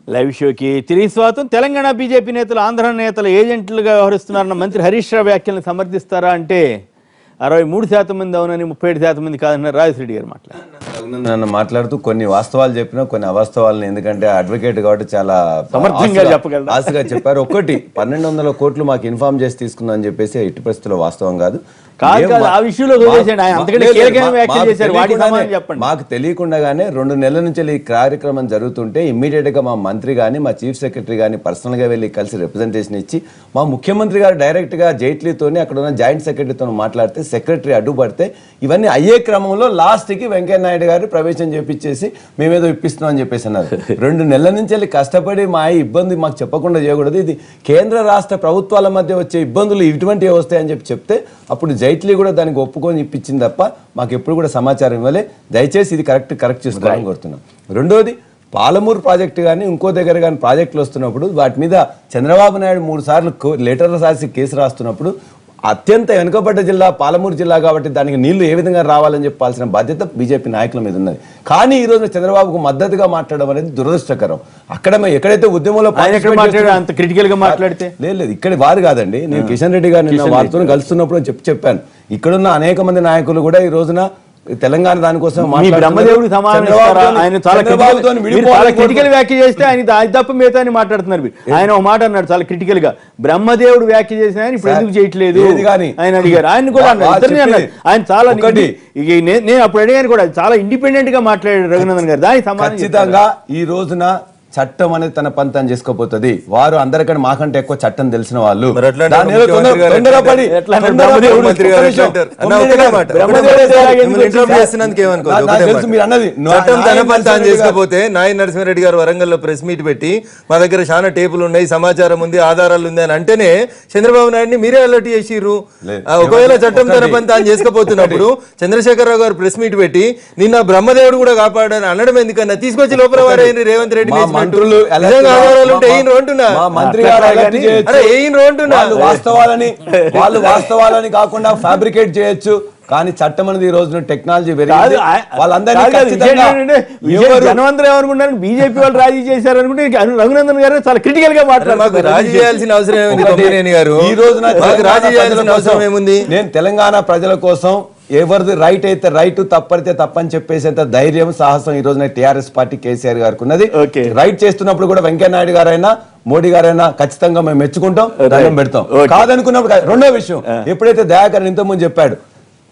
Live షోకి తిరిగి స్వాగతం. తెలంగాణ బీజేపీ నేతలు ఆంధ్ర నేతలు ఏజెంట్లుగా వ్యవహరిస్తున్నారన్న మంత్రి హరీష్ రావు వ్యాఖ్యలను సమర్థిస్తారా అంటే 63% మంది అవునని 37% మంది కాదన్నారు రాజశేఖర్ గారు నన్ను మాట్లాడుతూ కొన్ని వాస్తవాలు చెప్పినా కొన్ని అవాస్తవాలను, ఎందుకంటే అడ్వకేట్ కాబట్టి చాలా సమర్థంగా చెప్పగలరు, ఆశగా చెప్పారు. ఒకటి 1200 కోట్లు మాకు ఇన్ఫార్మ్ చేసి తీసుకుందాం అని చెప్పేసి ఎట్టి పరిస్థితుల్లో వాస్తవం కాదు. మాకు తెలియకుండానే 2 నెలల నుంచి ఈ కార్యక్రమం జరుగుతుంటే ఇమ్మీడియట్ గా మా మంత్రి గాని మా చీఫ్ సెక్రటరీ గాని పర్సనల్ గా వెళ్ళి కలిసి రిప్రజెంటేషన్ ఇచ్చి మా ముఖ్యమంత్రి గారు డైరెక్ట్ గా జైట్లీతోనే అక్కడ ఉన్న జాయింట్ సెక్రటరీతో మాట్లాడితే సెక్రటరీ అడ్డుపడితే ఇవన్నీ అయ్యే క్రమంలో లాస్ట్ కి వెంకయ్యనాయుడు గారు ప్రవేశం చేపించేసి మేమేదో ఇప్పిస్తున్నాం అని చెప్పేసి అన్నారు. 2 నెలల నుంచి వెళ్ళి కష్టపడి మా ఇబ్బంది మాకు చెప్పకుండా చేయకూడదు, ఇది కేంద్ర రాష్ట్ర ప్రభుత్వాల మధ్య వచ్చే ఇబ్బందులు ఇటువంటివి వస్తాయని చెప్తే అప్పుడు జైట్లీ కూడా దానికి ఒప్పుకొని ఇప్పించింది తప్ప మాకు ఎప్పుడు కూడా సమాచారం ఇవ్వలే. దయచేసి ఇది కరెక్ట్ చేసుకోవాలని కోరుతున్నాం. రెండోది, పాలమూరు ప్రాజెక్టు కానీ ఇంకో దగ్గర కానీ ప్రాజెక్టులు వస్తున్నప్పుడు వాటి మీద చంద్రబాబు నాయుడు 3 సార్లు లెటర్లు రాసి కేసు రాస్తున్నప్పుడు అత్యంత వెనుకబడ్డ జిల్లా పాలమూరు జిల్లా కాబట్టి దానికి నీళ్లు ఏ విధంగా రావాలని చెప్పాల్సిన బాధ్యత బీజేపీ నాయకుల మీద ఉన్నది. కానీ ఈ రోజు చంద్రబాబుకు మద్దతుగా మాట్లాడడం అనేది దురదృష్టకరం. అక్కడ ఎక్కడైతే ఉద్యమంలో అంత క్రిటికల్ గా మాట్లాడితే లేదు, ఇక్కడ వారు కాదండి. నేను కిషన్ రెడ్డి గారు నిన్న వారితో కలుస్తున్నప్పుడు చెప్పాను, ఇక్కడున్న అనేక మంది నాయకులు కూడా ఈ రోజున తెలంగాణ దానికోసం బ్రహ్మదేవుడు ఆయన చాలా క్రిటికల్ వ్యాఖ్య చేస్తే ఆయన తప్ప మిగతా అని మాట్లాడుతున్నారు. ఆయన ఒక మాట అన్నాడు చాలా క్రిటికల్ గా, బ్రహ్మదేవుడు వ్యాఖ్య చేసిన ఆయన ఇప్పుడు ఎందుకు చేయట్లేదు ఆయన అడిగారు. ఆయన కూడా అన్నాడు, ఆయన చాలా నేను అప్పుడు అడిగాను కూడా చాలా ఇండిపెండెంట్ గా మాట్లాడాడు రఘునందన్ గారు. దానికి ఖచ్చితంగా ఈ రోజున చట్టం అనేది తన పని తను చేసుకోపోతుంది. వారు అందరికంటే మాకంటే ఎక్కువ చట్టం తెలిసిన వాళ్ళు. చేసుకోపోతే నాయన నరసింహారెడ్డి గారు వరంగల్లో ప్రెస్ మీట్ పెట్టి మా దగ్గర చాలా టేపులు ఉన్నాయి, సమాచారం ఉంది, ఆధారాలు ఉంది అని అంటేనే చంద్రబాబు నాయుడిని మీరే అలర్ట్ చేసిర్రు. ఒకవేళ చట్టం తన పని తాను చేసుకోపోతున్నప్పుడు చంద్రశేఖరరావు గారు ప్రెస్ మీట్ పెట్టి నిన్న బ్రహ్మదేవుడు కూడా కాపాడని అనడం ఎందుకన్నా తీసుకొచ్చి లోపల వారైన రేవంత్ రెడ్డి వాళ్ళు వాస్తవాలని కాకుండా ఫ్యాబ్రికేట్ చేయొచ్చు. కానీ చట్టం అనేది ఈ రోజున టెక్నాలజీ పెరిగింది. జనవంతరం ఏమనుకుంటారు, బీజేపీ వాళ్ళు రాజీ చేశారు అనుకుంటే రఘునందన్ గారు చాలా క్రిటికల్ గా మాట్లాడారు. రాజీ చేయాల్సిన అవసరం ఈ రోజున నేను తెలంగాణ ప్రజల కోసం ఎవరిది రైట్ అయితే రైట్, తప్పైతే తప్పని చెప్పేసేంత ధైర్యం సాహసం ఈ రోజున టీఆర్ఎస్ పార్టీ కేసీఆర్ గారికి ఉన్నది. రైట్ చేస్తున్నప్పుడు కూడా వెంకయ్యనాయుడు గారైనా మోడీ గారైనా ఖచ్చితంగా మేము మెచ్చుకుంటాం, దండం పెడతాం. కాదనుకున్నప్పుడు రెండో విషయం, ఎప్పుడైతే దయాకర్ ఇంతకుముందు చెప్పాడు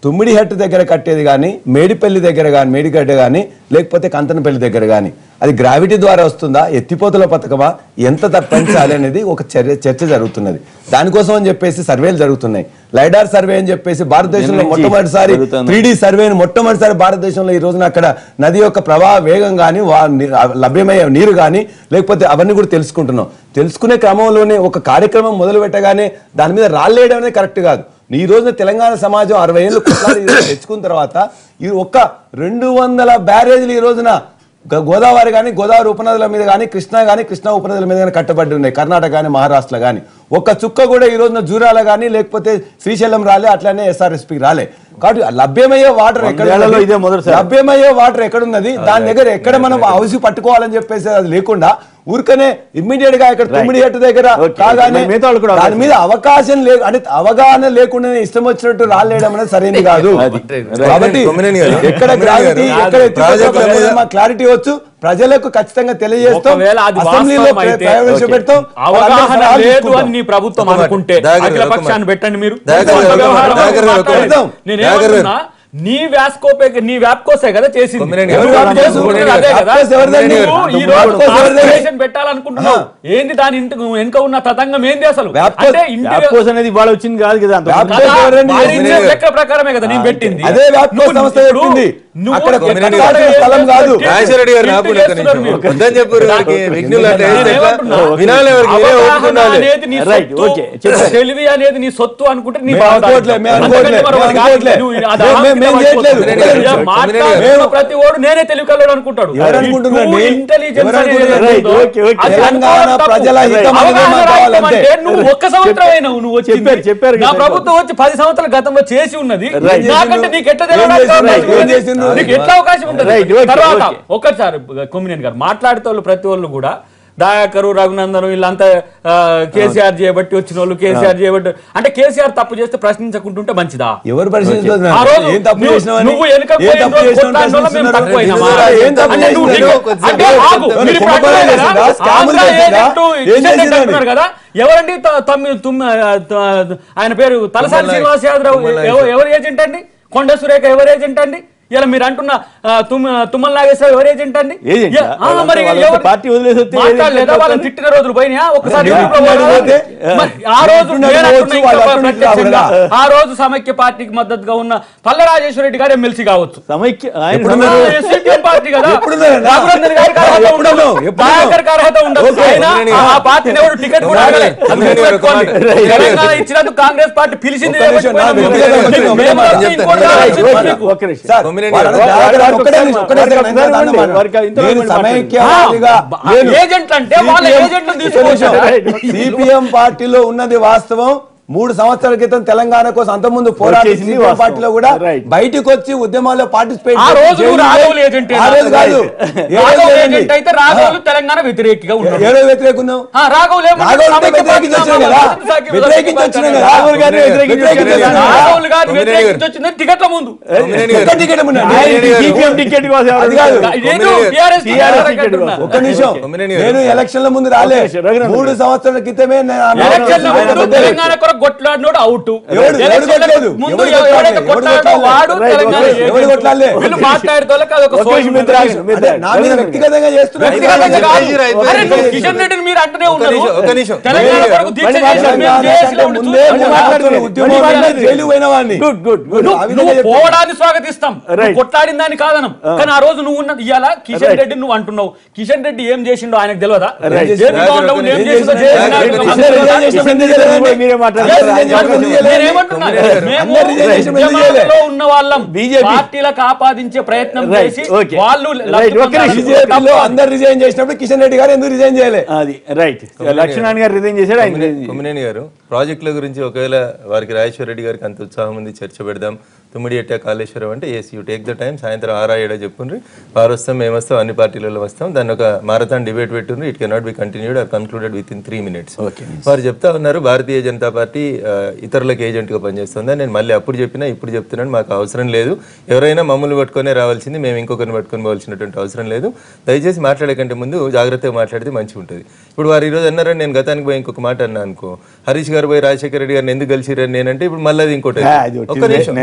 తుమ్మిడిహట్టు దగ్గర కట్టేది కానీ మేడిపల్లి దగ్గర కానీ మేడిగడ్డ కానీ లేకపోతే కంతనపల్లి దగ్గర కానీ అది గ్రావిటీ ద్వారా వస్తుందా, ఎత్తిపోతల పథకమా, ఎంత పెంచాలి అనేది ఒక చర్చ జరుగుతున్నది. దానికోసం అని చెప్పేసి సర్వేలు జరుగుతున్నాయి. లైడార్ సర్వే అని చెప్పేసి భారతదేశంలో మొట్టమొదటిసారి 3D సర్వేని మొట్టమొదటిసారి భారతదేశంలో ఈ రోజున అక్కడ నది యొక్క ప్రవాహ వేగం కానీ లభ్యమయ్యే నీరు కానీ లేకపోతే అవన్నీ కూడా తెలుసుకుంటున్నాం. తెలుసుకునే క్రమంలోనే ఒక కార్యక్రమం మొదలు పెట్టగానే దాని మీద రాళ్ళేయడం అనేది కరెక్ట్ కాదు. ఈ రోజున తెలంగాణ సమాజం 60 ఏళ్ళు తెచ్చుకున్న తర్వాత ఈ ఒక్క 200 బ్యారేజీలు ఈ రోజున గోదావరి కానీ గోదావరి ఉపనదుల మీద కానీ కృష్ణా ఉపనదుల మీద కానీ కట్టబడి ఉన్నాయి. కర్ణాటక కానీ మహారాష్ట్ర కానీ ఒక్క చుక్క కూడా ఈ రోజున జూరాల కానీ లేకపోతే శ్రీశైలం రాలే, అట్లానే SRSPకి రాలే. కాబట్టి లభ్యమయ్యే వాటర్ ఎక్కడున్నది, దాని దగ్గర ఎక్కడ మనం హౌస్ పట్టుకోవాలని చెప్పేసి అది లేకుండా ఊరికనే ఇమ్మీడియట్ గా ఇక్కడ తుమ్మిడిహట్టు దగ్గర కాగానే దాని మీద అవకాశం లేదు అంటే అవగాహన లేకుండా ఇష్టం వచ్చినట్టు రాలేయడం అనేది సరైనది కాదు. కాబట్టి ఎక్కడ గ్రావిటీ ఎక్కడ క్లారిటీ వచ్చు ప్రజలకు ఖచ్చితంగా తెలియజేస్తాం. అసెంబ్లీలో ప్రవేశపెడతాం. అవగాహన లేదు అని నీ ప్రభుత్వం అనుకుంటే అఖిల పక్షాన్ని పెట్టండి మీరు. నీ వ్యాప్కోసే కదా చేసింది, పెట్టాలనుకుంటున్నావు. ఏంది దాని వెనుక ఉన్న తతంగం ఏంది అసలు? అనేది ఇవాళ వచ్చింది కాదు కదా, లెక్క ప్రకారమే కదా నేను పెట్టింది. తెలివి అనేది నీ సొత్తు అనుకుంటే నీ ప్రతి ఓడు నేనే తెలివి కలడు అనుకుంటాడు. నువ్వు ఒక్క సంవత్సరం అయినావు, నువ్వు వచ్చి చెప్పారు నా ప్రభుత్వం వచ్చి 10 సంవత్సరాల గతంలో చేసి ఉన్నది. నాకంటే నీకు ఎట్లా అవకాశం ఉంటుంది? తర్వాత ఒక్కసారి కొమ్మినేని గారు మాట్లాడితే ప్రతి వాళ్ళు కూడా దయాకరు రఘునందన్ వీళ్ళంతా కేసీఆర్ చేయబట్టి వచ్చిన వాళ్ళు కేసీఆర్ చేయబట్టి అంటే కేసీఆర్ తప్పు చేస్తే ప్రశ్నించకుంటుంటే మంచిదా? ఎవరు కదా ఎవరండి ఆయన పేరు తలసాని శ్రీనివాస్ యాదవ్ ఎవరు ఏజెంట్ అండి? కొండ సురేఖ ఎవరు ఏజెంట్ అండి? ఇలా మీరు అంటున్న తుమ్మల నాగేశ్వరరావు ఎవరు ఏజెంట్ అండి? మాట్లాడలేదా? వాళ్ళని తిట్టిన రోజులు పోయినా ఒకసారి ఆ రోజు సమైక్య పార్టీకి మద్దతుగా ఉన్న పల్ల రాజేశ్వర రెడ్డి గారు ఎమ్మెల్సీ కావచ్చు, పార్టీ కదా, రఘునందన్ గారికి అర్హత ఉండదు, ఆ పార్టీని ఎవరు టికెట్ కూడా అడగలేదు. తెలంగాణ ఇచ్చినందుకు కాంగ్రెస్ పార్టీ పిలిచింది. సిపిఎం పార్టీలో ఉన్నది వాస్తవం. 3 సంవత్సరాల క్రితం తెలంగాణ కోసం అంతకుముందు పోరాటం పార్టీలో కూడా బయటకు వచ్చి ఉద్యమాల్లో పార్టిసిపేట్ తెలంగాణ వ్యతిరేకంగా టికెట్ల ముందు ఒక్క నిమిషం, నేను ఎలక్షన్ల ముందు రాలే. 3 సంవత్సరాల క్రితమే తెలంగాణ కొట్లాడినోడు అవుట్. వ్యక్తిగతంగా చేస్తున్నారు. కిషన్ రెడ్డిని మీరు అంటూనే ఉన్నారు. పోవడాన్ని స్వాగతిస్తాం, కొట్లాడిన దాన్ని కాదనం. కానీ ఆ రోజు నువ్వు ఉన్న ఇవాళ కిషన్ రెడ్డి నువ్వు అంటున్నావు. కిషన్ రెడ్డి ఏం చేసిండో ఆయనకు తెలియదా? ఉన్న వాళ్ళం పార్టీలకు ఆపాదించే ప్రయత్నం చేసి వాళ్ళు అందరు రిజైన్ చేసినప్పుడు కిషన్ రెడ్డి గారు ఎందుకు రిజైన్ చేయలేదు? అది రైట్. లక్ష్మణ్ గారు రిజైన్ చేశాడు. కొమ్మినేని గారు ప్రాజెక్టుల గురించి ఒకవేళ వారికి రాజేశ్వర రెడ్డి గారికి అంత ఉత్సాహం ఉంది, చర్చ పెడదాం, తుమ్మిడియట్ట కాళేశ్వరం అంటే as you take the time, సాయంత్రం 6-7 చెప్పుండ్రి, వారు వస్తాం, మేము వస్తాం, అన్ని పార్టీలలో వస్తాం, దాన్ని ఒక మారథాన్ డిబేట్ పెట్టుండ్రి. It cannot be continued or concluded with in 3 minutes. వారు చెప్తా ఉన్నారు భారతీయ జనతా పార్టీ ఇతరులకు ఏజెంట్గా పనిచేస్తుందని. నేను మళ్ళీ అప్పుడు చెప్పినా ఇప్పుడు చెప్తున్నాను, మాకు అవసరం లేదు, ఎవరైనా మమ్మల్ని పట్టుకొనే రావాల్సింది, మేము ఇంకొకరిని పట్టుకొని పోవాల్సినటువంటి అవసరం లేదు. దయచేసి మాట్లాడే కంటే ముందు జాగ్రత్తగా మాట్లాడితే మంచిగా ఉంటుంది. ఇప్పుడు వారు ఈరోజు అన్నారని నేను గతానికి పోయి ఇంకొక మాట అన్నా అనుకో, హరీష్ గారు పోయి రాజశేఖర రెడ్డి గారిని ఎందుకు కలిసిరని నేనంటే ఇప్పుడు మళ్ళీ అది ఇంకోటి. ఒక్క నిమిషం,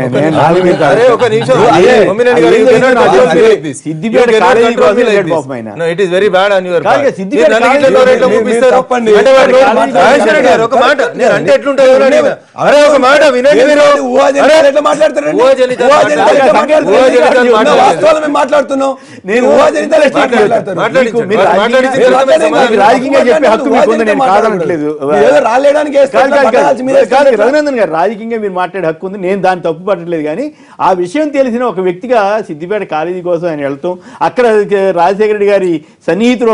it is very bad on your part. ఒక మాట అంటే ఎట్లుంటుంది? అరే ఒక మాట వినండి మీరు. మాట్లాడుతున్నాం నేను రాజకీయంగా చెప్పే హక్కు మీకు ఉంది, నేను కాదనట్లేదు. రఘునందన్ గారు రాజకీయంగా మీరు మాట్లాడే హక్కు ఉంది, నేను దాన్ని తప్పు పట్టట్లేదు. కానీ ఆ విషయం తెలిసిన ఒక వ్యక్తిగా సిద్దిపేట కాలేజీ కోసం ఆయన వెళ్తాం, అక్కడ రాజశేఖర రెడ్డి గారి సన్నిహితుడు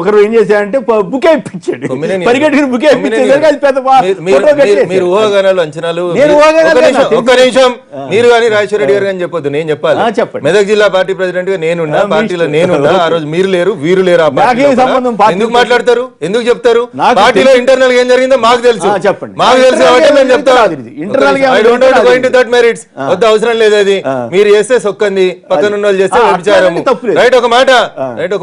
ఒకరు ఏం చేశారంటే బుకే ఇప్పించాడు, పరిగెట్టుకుని బుకే ఇప్పించాడు. మీరు ఊహాగానాలు అంచనాలు ఒక్క నిమిషం, మీరు కానీ రాజశేఖర రెడ్డి గారు కానీ చెప్పొద్దు, నేను చెప్పాలి. చెప్పండి. మెదక్ జిల్లా పార్టీ ప్రెసిడెంట్ గా నేనున్నా, పార్టీలో నేనున్నా, ఆ రోజు మీరు లేరు, వీరు లేరు. ఎందుకు మాట్లాడతారు, ఎందుకు చెప్తారు? పార్టీలో ఇంటర్నల్ గా ఏం జరిగిందో మాకు తెలుసు, చెప్పండి. మాకు తెలుసు కాబట్టి మేము చెప్తాం. వద్ద అవసరం లేదు, అది మీరు చేస్తే సొక్కంది, పక్కన ఉన్న వాళ్ళు చేస్తే విచారము. రైట్ ఒక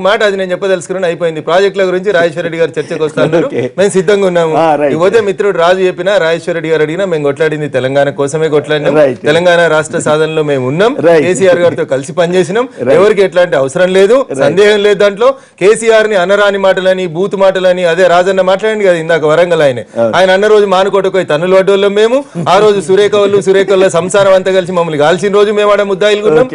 మాట అది నేను చెప్పదలుచుకున్నాను, అయిపోయింది. ప్రాజెక్టుల గురించి రాజేశ్వర రెడ్డి గారు చర్చకు వస్తున్నారు, మేము సిద్ధంగా ఉన్నాము. ఇకపోతే మిత్రుడు రాజు చెప్పినా, రాజేశ్వర రెడ్డి గారు అడిగినా, మేము కొట్లాడింది తెలంగాణ కోసమే కొట్లాడినాం, తెలంగాణ రాష్ట్ర సాధనలో మేము ఉన్నాం, కేసీఆర్ గారితో కలిసి పనిచేసినాం, ఎవరికి ఎట్లాంటి అవసరం లేదు, సందేహం లేదు దాంట్లో. కేసీఆర్ ని అనరాని మాటలని, బూత్ మాటలని, అదే రాజన్న మాట్లాడండి కదా ఇందాక వరంగల్ ఆయన అన్న రోజు మానుకోటకు తన్నులు పడ్డోళ్ళం మేము. ఆ రోజు సురేఖ వాళ్ళ సంసారం అంతా కలిసి మమ్మల్ని కాల్సిన రోజు మేము ఆడ ముద్దాయిలుకున్నాం.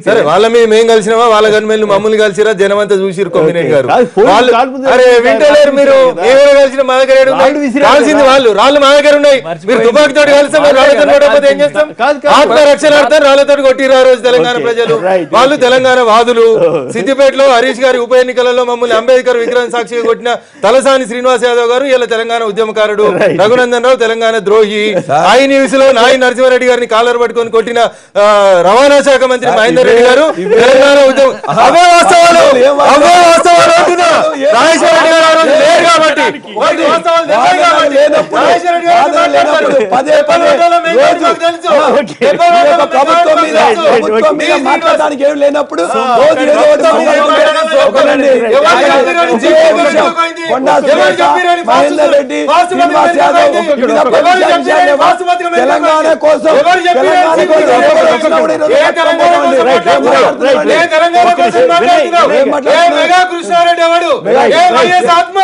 సరే వాళ్ళ మీద మేము కలిసినామా, వాళ్ళ గన్మెన్లు మమ్మల్ని కలిసిరా, జనం అంతా చూసిరు. కొమ్మినేని గారు అరే వింటలేరు మీరు, ఏమైనా కలిసిన మా దగ్గర కాల్సింది వాళ్ళు, రాళ్ళు మా దగ్గర ఉన్నాయి. మీరు తుపాకి తోటి కలిస్తాం, రాళ్లతో కొట్టకపోతే ఏం చేస్తాం? ఆత్మరక్షణ అర్థం రాళ్లతో కొట్టిరు ఆ రోజు తెలంగాణ ప్రజలు. వాళ్ళు తెలంగాణ వాదులు. సిద్దిపేటలో హరీష్ గారి ఉప ఎన్నికలలో మమ్మల్ని అంబేద్కర్ విగ్రహం సాక్షిగా కొట్టిన తలసాని శ్రీనివాస్ యాదవ్ గారు ఇలా తెలంగాణ ఉద్యమకారుడు, రఘునందన్ రావు తెలంగాణ ద్రోహి. ఐ న్యూస్ లో నా నాయి నరసింహారెడ్డి గారిని కాలర్ పట్టుకొని కొట్టిన రవాణా శాఖ మంత్రి మహేందర్ రెడ్డి గారు తెలంగాణ ఉద్యమం అవే వాస్తవాలు అంటున్నా. రాజశేఖర రెడ్డి గారు ఆ రోజు లేరు కాబట్టి మాట్లాడడానికి ఏం లేనప్పుడు మహేందర్ రెడ్డి శ్రీనివాస్ యాదవ్ తెలంగాణ కోసం కృష్ణారెడ్డి ఎవడు ఆత్మ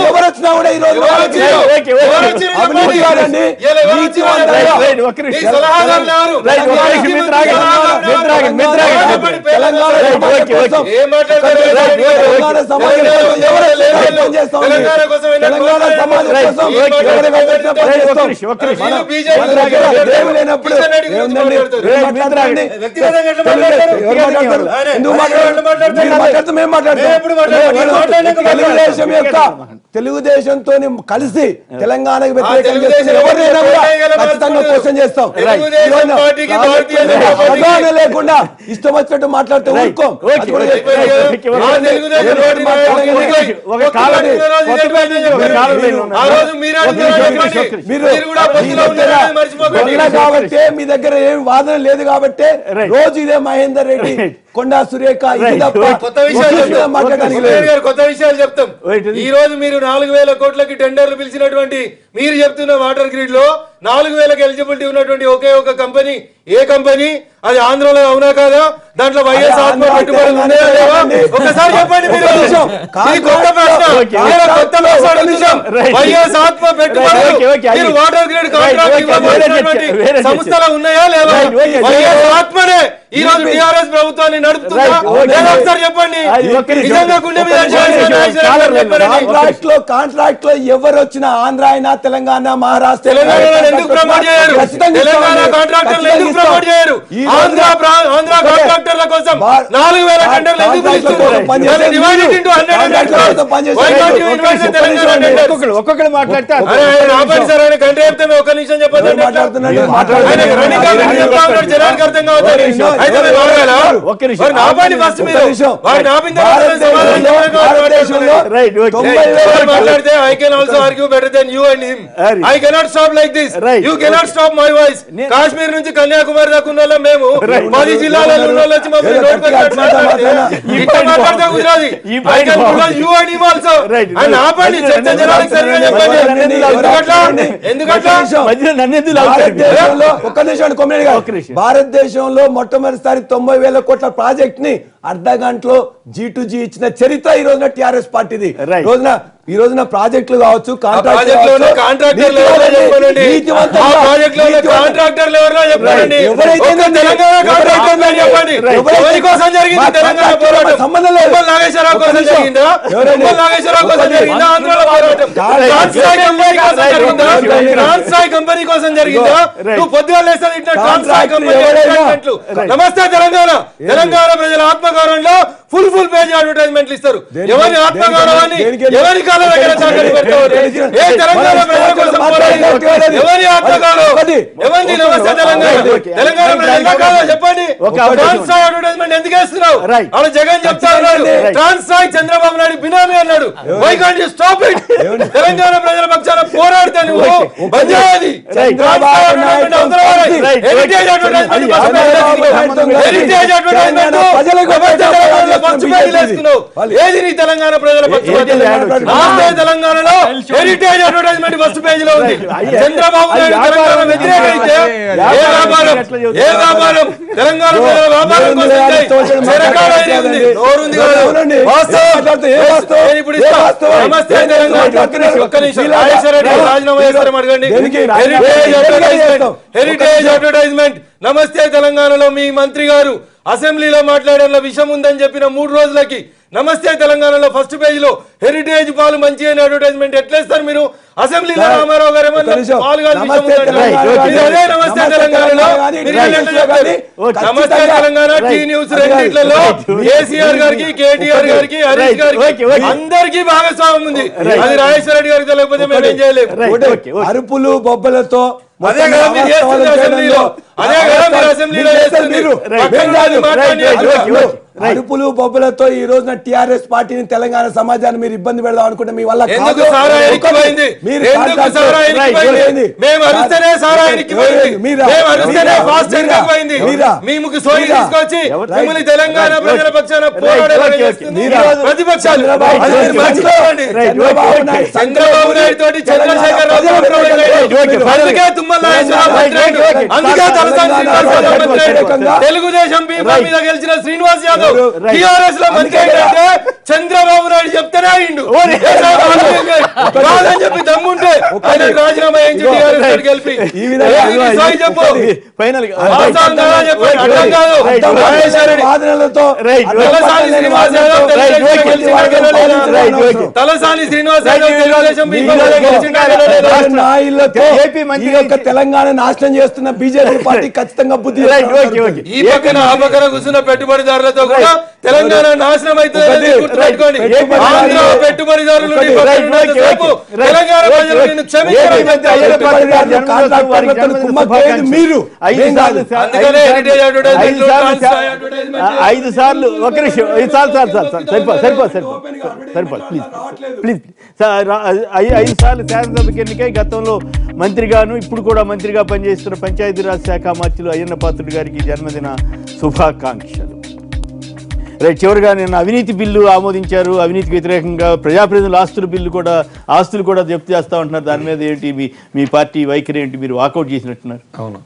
ఎవరొచ్చినా కూడా ఈ రోజు తెలుగుదేశంతో కలిసి తెలంగాణకు వ్యతిరేకంగా క్వశ్చన్ చేస్తాం. లేకుండా ఇష్టం వచ్చినట్టు మాట్లాడుతూ ఊరుకోం. కాబట్టి మీ దగ్గర ఏం వాదన లేదు కాబట్టి రోజు ఇదే మహేందర్ రెడ్డి కొండా సురేఖ కొత్త విషయాలు చెప్తాం. ఈ రోజు మీరు 4,000 కోట్లకి టెండర్లు పిలిచినటువంటి మీరు చెప్తున్న వాటర్ గ్రిడ్ లో 4,000కి ఎలిజిబిలిటీ ఉన్నటువంటి ఒకే ఒక కంపెనీ ఏ కంపెనీ? అది ఆంధ్రలో అవునా కాదా? దాంట్లో వైఎస్ ఆత్మ పెట్టుబడులు ఉన్నాయా లేవా? ఒకసారి చెప్పండి. మీరు కొత్త ప్రశ్న వైఎస్ ఆత్మ పెట్టుబడులు మీరు వాటర్ గ్రిడ్ కాంట్రాక్ట్ ఇవ్వబోతున్నటువంటి సంస్థలు ఉన్నాయా లేవా? వైఎస్ ఆత్మనే ఈ రోజు టీఆర్ఎస్ ప్రభుత్వాన్ని నడుపుతుందా? ఒకసారి చెప్పండి. కాంట్రాక్ట్ లో ఎవరు వచ్చినా ఆంధ్ర అయినా తెలంగాణ మహారాష్ట్ర ఎందుకు ప్రమోట్ చేయరు? తెలంగాణ కాంట్రాక్టర్లు ఎందుకు ప్రమోట్ చేయరు? ఆంధ్ర కాంట్రాక్టర్ల కోసం 4,000 టెండర్లు ఎందుకు పిలుస్తున్నారు? ఒక్కొక్కరు మాట్లాడతారు. కంటే చెప్తే ఒక నిమిషం చెప్పండి. జనానికి అర్థం కావాలి. మాట్లాడితే I can also argue better than you and him. I cannot stop like this. You cannot stop my voice. Kashmir నుంచి కన్యాకుమారి దాకా ఉన్న వాళ్ళం మేము. 10 జిల్లాలలో ఉన్న వాళ్ళు వచ్చి మమ్మల్ని నోట్ పెట్టి మాట్లాడితే కుదరాది. I can because you and him also. And ఆపండి చర్చ జనానికి సరిగా చెప్పండి. ఎందుకట్లా ఒక్క నిమిషం కొమ్మినేని గారు, భారతదేశంలో మొట్టమొదటిసారి 90,000 కోట్ల ప్రాజెక్ట్ ని అర్ధ గంటలో G2G ఇచ్చిన చరిత్ర ఈ రోజున టిఆర్ఎస్ పార్టీది. ఈ రోజున ప్రాజెక్టులు కావచ్చు, సంబంధం లేదు. నాగేశ్వరరావు కోసం జరిగిందా? ట్రాన్స్సాయ్ కంపెనీ కోసం జరిగిందా? నువ్వు పొద్దుగా లేస్తా ట్రాన్స్సాయ్ కంపెనీ. నమస్తే తెలంగాణ. తెలంగాణ ప్రజల ఆత్మగౌరవంలో ఫుల్ పేజ్ అడ్వర్టైజ్మెంట్లు ఇస్తారు. ఎవరి ఆత్మగౌరవాన్ని ఎవరి కాళ్ళ దగ్గర తాకట్టు పెడతారు? ఏ తెలంగాణ ప్రజల కోసం ఎవరి ఆత్మగౌరవం ఎవరిది? నమస్తే తెలంగాణ. తెలంగాణ ప్రజల కాదా చెప్పండి. ట్రాన్స్సాయ్ అడ్వర్టైజ్మెంట్ ఎందుకు వేస్తున్నావు? అలా జగన్ చెప్తా ఉన్నాడు ట్రాన్స్సాయ్ చంద్రబాబు నాయుడు బినామీ అన్నాడు. Why can't you stop it? Telangana ప్రజల పక్షాన పోరాడితే నువ్వు బంజారాది హెరిటేజ్ అడ్వర్టైజ్మెంట్ ఏది నీ తెలంగాణ ప్రజల తెలంగాణలో హెరిటేజ్ అడ్వర్టైజ్మెంట్ ఫస్ట్ పేజ్ లో ఉంది. చంద్రబాబు నాయుడు తెలంగాణ వ్యతిరేకైతే ఏ వ్యాపారం తెలంగాణ ప్రజల వ్యాపారం కోసం నమస్తే తెలంగాణ. రాజీనామా చేస్తారని అడగండి. హెరిటేజ్ అడ్వర్టైజ్మెంట్ నమస్తే తెలంగాణలో మీ మంత్రి గారు అసెంబ్లీలో మాట్లాడే విషయం ఉందని చెప్పిన 3 రోజులకి నమస్తే తెలంగాణలో ఫస్ట్ పేజ్ లో హెరిటేజ్ పాలు మంచి అని అడ్వర్టైజ్మెంట్ ఎట్లేస్తారు మీరు? అసెంబ్లీలో రామారావు గారు నమస్తే తెలంగాణలో నమస్తే తెలంగాణ టీ న్యూస్ రెండిట్లలో కేసీఆర్ గారికి, కేటీఆర్ గారికి, హరీష్ గారికి అందరికీ భాగస్వామ్యం ఉంది. అది రాజేశ్వర రెడ్డి గారికి తెలియకపోతే మేము ఏం చేయలేము. అరుపులు బొబ్బలతో అదే కదా మీరు చేస్తుంది అసెంబ్లీలో, అదే కదా మీరు అసెంబ్లీలో చేస్తుంది. అరుపులు బొబ్బలతో ఈ రోజున టిఆర్ఎస్ పార్టీని తెలంగాణ సమాజాన్ని మీరు ఇబ్బంది పెడదాం అనుకుంటే మీ వల్ల ఎందుకు సారాయికి పోయింది? ఎందుకు సారాయికి పోయింది? మేము అరుస్తేనే సారాయికి పోయింది, మేము అరుస్తేనే ఫాస్ట్ ట్రాక్ పోయింది. మీకు సోయి తీసుకొచ్చి మిమ్మల్ని తెలంగాణ ప్రజల పక్షాన పోరాడేలా చేస్తుంది ప్రతిపక్షాలు. చంద్రబాబు నాయుడు తోటి చంద్రశేఖర్ రావు అందుకే తుమ్మల నాగేశ్వరరావు, అందుకే తలసాని శ్రీనివాసరావు మంత్రి, తెలుగుదేశం బీఫామ్ మీద గెలిచిన శ్రీనివాస్ యాదవ్ టిఆర్ఎస్ లో మంత్రి ఏంటంటే చంద్రబాబు నాయుడు చెప్తేనే అయిండు. కాదని చెప్పి దమ్ముంటే ఆయన రాజీనామా ఏం చెప్పి గెలిపి చెప్పు ఫైనల్ తలసాని శ్రీనివాస్ తెలంగాణ నాశనం చేస్తున్న బీజేపీ పార్టీ ఖచ్చితంగా బుద్ధి. ఈ పక్కన ఆ పక్కన కూర్చున్న పెట్టుబడిదారులతో కూడా తెలంగాణ నాశనం అవుతుంది గుర్తుపెట్టుకోండి. ఆంధ్ర పెట్టుబడిదారులు తెలంగాణ ప్రజలు క్షమించారు. మీరు 5 సార్లు ఒక నిమిషం సరిపోదు ప్లీజ్ 5 సార్లు శాసనసభకి ఎన్నికై గతంలో మంత్రిగాను ఇప్పుడు కూడా మంత్రిగా పనిచేస్తున్న పంచాయతీరాజ్ శాఖ మంత్రులు అయ్యన్న పాత్రుడు గారికి జన్మదిన శుభాకాంక్షలు. రైట్, చివరిగా నిన్న అవినీతి బిల్లు ఆమోదించారు. అవినీతికి వ్యతిరేకంగా ప్రజాప్రతినిధుల ఆస్తులు కూడా జప్తు చేస్తూ ఉంటున్నారు. దాని మీద ఏంటి మీ పార్టీ వైఖరి ఏంటి? మీరు వాకౌట్ చేసినట్టున్నారు. అవును,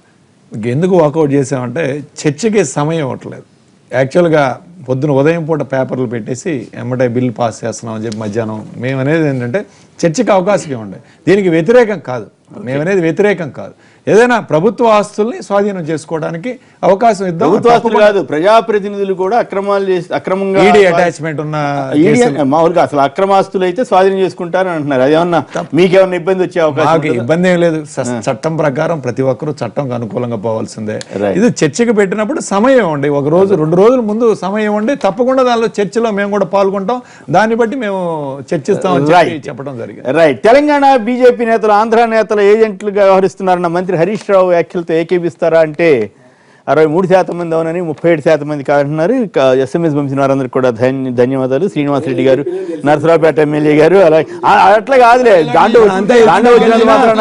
ఎందుకు వాకౌట్ చేసామంటే చర్చకి సమయం ఇవ్వట్లేదు. యాక్చువల్గా పొద్దున ఉదయం పూట పేపర్లు పెట్టేసి ఎమ్మటే బిల్లు పాస్ చేస్తున్నాం అని చెప్పి మధ్యాహ్నం మేము అనేది ఏంటంటే చర్చకి అవకాశం ఇవ్వండి. దీనికి వ్యతిరేకం కాదు, మేమనేది వ్యతిరేకం కాదు. ఏదైనా ప్రభుత్వ ఆస్తుల్ని స్వాధీనం చేసుకోవడానికి అవకాశం ఇద్దాం. ప్రభుత్వ ఆస్తులు కాదు, ప్రజాప్రతినిధులు కూడా అక్రమాలు చేసి అక్రమంగా ఈడీ అటాచ్మెంట్ ఉన్న మామూలుగా అసలు అక్రమాస్తులు అయితే స్వాధీనం చేసుకుంటారని అంటున్నారు. అదేమన్నా మీకేమన్నా ఇబ్బంది వచ్చే అవకాశం? ఇబ్బంది ఏం లేదు. చట్టం ప్రకారం ప్రతి ఒక్కరూ చట్టంకి అనుకూలంగా పోవాల్సిందే. ఇది చర్చకు పెట్టినప్పుడు సమయం ఇవ్వండి, 1 రోజు 2 రోజుల ముందు సమయం ఇవ్వండి. తప్పకుండా దానిలో చర్చలో మేము కూడా పాల్గొంటాం. దాన్ని బట్టి మేము చర్చిస్తామని చెప్పడం జరిగింది. రైట్, తెలంగాణ బీజేపీ నేతలు ఆంధ్ర నేతల ఏజెంట్లుగా వ్యవహరిస్తున్నారన్న మంత్రి హరీష్ రావు వ్యాఖ్యలతో ఏకీపిస్తారా అంటే 63% మంది అవునని, 37% మంది కాదంటున్నారు. SMS పంపిన వారందరికీ కూడా ధన్యవాదాలు. శ్రీనివాసరెడ్డి గారు, నరసరావుపేట ఎమ్మెల్యే గారు, అలాగే అట్లా కాదులే దాంట్లో వచ్చినంత మాత్రం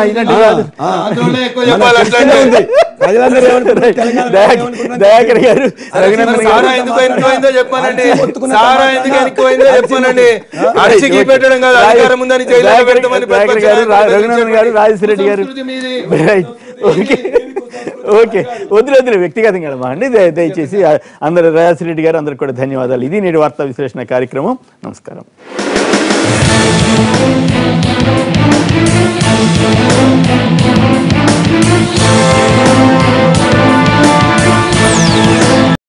దయాకర్ గారు, రఘునందన్ గారు, రాజేశ్వర రెడ్డి గారు. ఓకే, వదిలేదు వ్యక్తిగతంగా అండి. దయచేసి అందరు రాజేశ్వర రెడ్డి గారు అందరికి కూడా ధన్యవాదాలు. ఇది నేటి వార్తా విశ్లేషణ కార్యక్రమం. నమస్కారం.